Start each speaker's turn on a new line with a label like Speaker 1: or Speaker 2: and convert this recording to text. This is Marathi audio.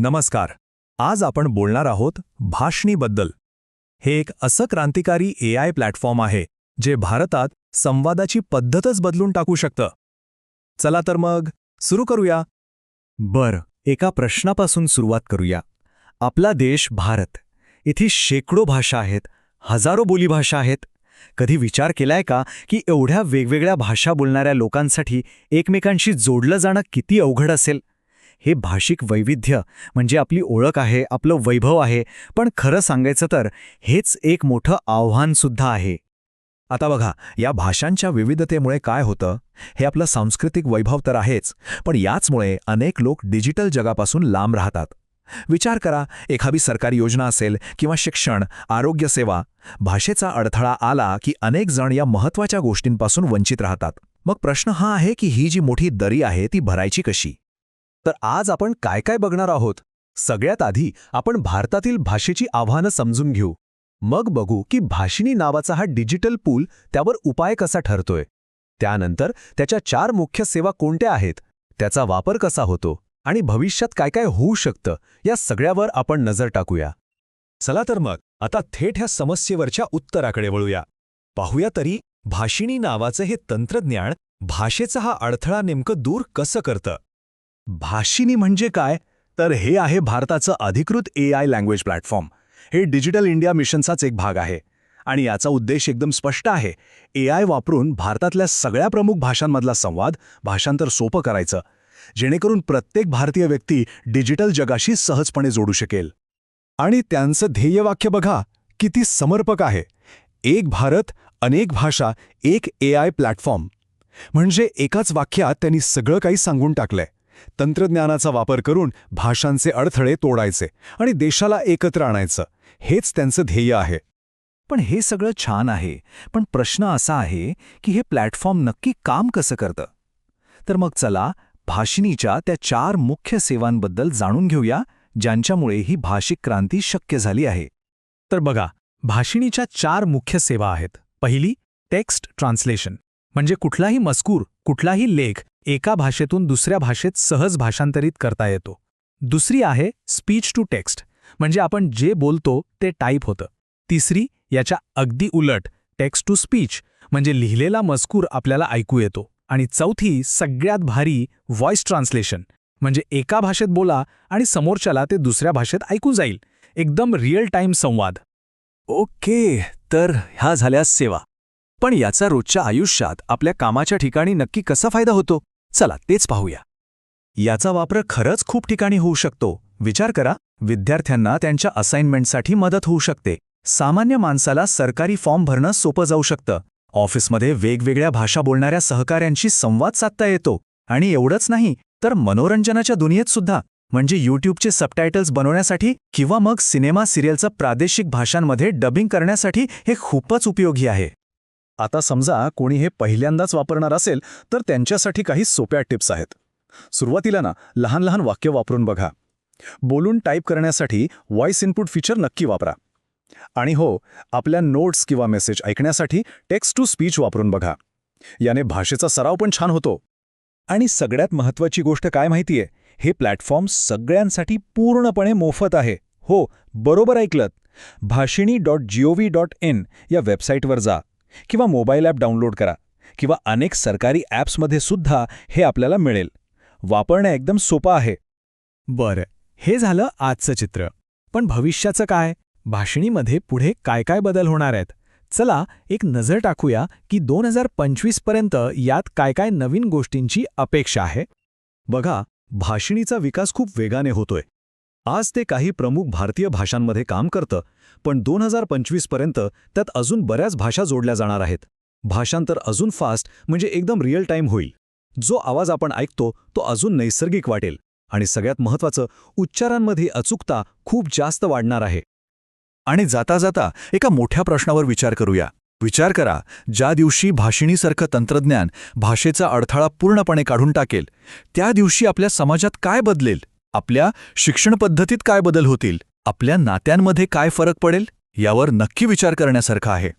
Speaker 1: नमस्कार. आज आपण बोलणार आहोत भाषणीबद्दल. हे एक असं क्रांतिकारी AI प्लॅटफॉर्म आहे जे भारतात संवादाची पद्धतच बदलून टाकू शकतं. चला तर मग सुरू करूया.
Speaker 2: एका प्रश्नापासून सुरुवात करूया. आपला देश भारत. इथे शेकडो भाषा आहेत, हजारो बोलीभाषा आहेत. कधी विचार केलाय का की एवढ्या वेगवेगळ्या भाषा बोलणाऱ्या लोकांसाठी एकमेकांशी जोडलं जाणं किती अवघड असेल? हे भाषिक वैविध्य म्हणजे आपली ओळख आहे, आपलं वैभव आहे, पण खरं सांगायचं तर हेच एक मोठं आव्हानसुद्धा आहे.
Speaker 1: आता बघा, या भाषांच्या विविधतेमुळे काय होतं, हे आपलं सांस्कृतिक वैभव तर आहेच, पण याचमुळे अनेक लोक डिजिटल जगापासून लांब राहतात. विचार करा, एखादी सरकारी योजना असेल किंवा शिक्षण, आरोग्य सेवा, भाषेचा अडथळा आला की अनेक जण या महत्त्वाच्या गोष्टींपासून वंचित राहतात. मग प्रश्न हा आहे की ही जी मोठी दरी आहे ती भरायची कशी? तर आज आपण काय काय बघणार आहोत. सगळ्यात आधी आपण भारतातील भाषेची आव्हानं समजून घेऊ. मग बघू की भाषिणी नावाचा हा डिजिटल पूल त्यावर उपाय कसा ठरतोय. त्यानंतर त्याच्या 4 मुख्य सेवा कोणत्या आहेत, त्याचा वापर कसा होतो आणि भविष्यात काय काय होऊ शकतं, या सगळ्यावर आपण नजर टाकूया. चला तर मग आता थेट ह्या समस्येवरच्या उत्तराकडे वळूया. पाहूया तरी भाषिणी नावाचं हे तंत्रज्ञान भाषेचा हा अडथळा नेमकं दूर कसं करतं. भाषिणी म्हणजे काय, तर हे आहे भारताचं अधिकृत AI लँग्वेज प्लॅटफॉर्म. हे डिजिटल इंडिया मिशनचाच एक भाग आहे आणि याचा उद्देश एकदम स्पष्ट आहे. AI वापरून भारतातल्या सगळ्या प्रमुख भाषांमधला संवाद, भाषांतर सोपं करायचं, जेणेकरून प्रत्येक भारतीय व्यक्ती डिजिटल जगाशी सहजपणे जोडू शकेल. आणि त्यांचं ध्येयवाक्य बघा, किती समर्पक आहे. एक भारत, अनेक भाषा, एक AI प्लॅटफॉर्म. म्हणजे एकाच वाक्यात त्यांनी सगळं काही सांगून टाकलंय. तंत्रज्ञानाचा वापर करून भाषांचे अडथळे तोडायचे आणि देशाला एकत्र आणायचं, हेच त्यांचं ध्येय आहे. पण हे सगळं छान आहे, पण प्रश्न असा आहे की हे प्लॅटफॉर्म नक्की काम कसं करतं. तर मग चला भाषिणीच्या त्या 4 मुख्य सेवांबद्दल जाणून घेऊया, ज्यांच्यामुळे ही भाषिक क्रांती शक्य झाली आहे. तर बघा, भाषिणीच्या 4 मुख्य सेवा आहेत. पहिली, टेक्स्ट ट्रान्सलेशन, म्हणजे कुठलाही मजकूर, कुठलाही लेख एका भाषेतून दुसऱ्या भाषेत सहज भाषांतरित करता येतो. दुसरी आहे स्पीच टू टेक्स्ट, म्हणजे आपण जे बोलतो ते टाईप होतं. तिसरी, याच्या अगदी उलट, टेक्स्ट टू स्पीच, म्हणजे लिहिलेला मजकूर आपल्याला ऐकू येतो. आणि चौथी, सगळ्यात भारी, व्हॉइस ट्रान्सलेशन, म्हणजे एका भाषेत बोला आणि समोरच्याला ते दुसऱ्या भाषेत ऐकू जाईल. एकदम रिअल टाईम संवाद.
Speaker 2: ओके, तर ह्या झाल्या सेवा. पण याचा रोजच्या आयुष्यात आपल्या कामाच्या ठिकाणी नक्की कसा फायदा होतो, चला तेच पाहूया.
Speaker 1: याचा वापर खरंच खूप ठिकाणी होऊ शकतो. विचार करा, विद्यार्थ्यांना त्यांच्या असाइनमेंटसाठी मदत होऊ शकते. सामान्य माणसाला सरकारी फॉर्म भरणं सोपं जाऊ शकतं. ऑफिसमध्ये वेगवेगळ्या भाषा बोलणाऱ्या सहकाऱ्यांशी संवाद साधता येतो. आणि एवढंच नाही, तर मनोरंजनाच्या दुनियेत सुद्धा, म्हणजे यूट्यूबचे सबटायटल्स बनवण्यासाठी किंवा मग सिनेमा सिरियलचं प्रादेशिक भाषांमध्ये डबिंग करण्यासाठी हे खूपच उपयोगी आहे. आता समजा कोणी हे पहिल्यांदाच वापरणार असेल, तर त्यांच्यासाठी काही सोप्या टिप्स आहेत. सुरुवातीला लहान लहान वाक्य वापरून बघा. बोलून टाईप करण्यासाठी व्हॉइस इनपुट फीचर नक्की वापरा. आणि हो, आपल्या नोट्स किंवा मेसेज ऐकण्यासाठी टेक्स्ट टू स्पीच वापरून बघा. याने भाषेचा सराव पण छान होतो. आणि सगळ्यात महत्त्वाची गोष्ट काय माहितीये, हे प्लॅटफॉर्म सगळ्यांसाठी पूर्णपणे मोफत आहे. हो, बरोबर ऐकलत. भाषिणी.gov.in या वेबसाईटवर जा किंवा मोबाईल ॲप डाउनलोड करा किंवा अनेक सरकारी ॲप्समध्ये सुद्धा हे आपल्याला मिळेल. वापरणं एकदम सोपं आहे. हे झालं आजचं चित्र. पण भविष्याचं काय? भाषिणीमध्ये पुढे काय काय बदल होणार आहेत? चला एक नजर टाकूया की 2025 पर्यंत यात काय काय नवीन गोष्टींची अपेक्षा आहे. बघा, भाषिणीचा विकास खूप वेगाने होतोय. आज ते काही प्रमुख भारतीय भाषांमध्ये काम करतं, पण 2025 पर्यंत त्यात अजून बऱ्याच भाषा जोडल्या जाणार आहेत. भाषांतर अजून फास्ट, म्हणजे एकदम रिअल टाईम होईल. जो आवाज आपण ऐकतो तो अजून नैसर्गिक वाटेल. आणि सगळ्यात महत्त्वाचं, उच्चारांमध्ये अचूकता खूप जास्त वाढणार आहे. आणि जाता जाता एका मोठ्या प्रश्नावर विचार करूया. विचार करा, ज्या दिवशी भाषिणीसारखं तंत्रज्ञान भाषेचा अडथळा पूर्णपणे काढून टाकेल, त्या दिवशी आपल्या समाजात काय बदलेल? आपल्या शिक्षण पद्धतीत काय बदल होतील? आपल्या नात्यांमध्ये काय फरक पडेल? यावर नक्की विचार करण्यासारखा आहे.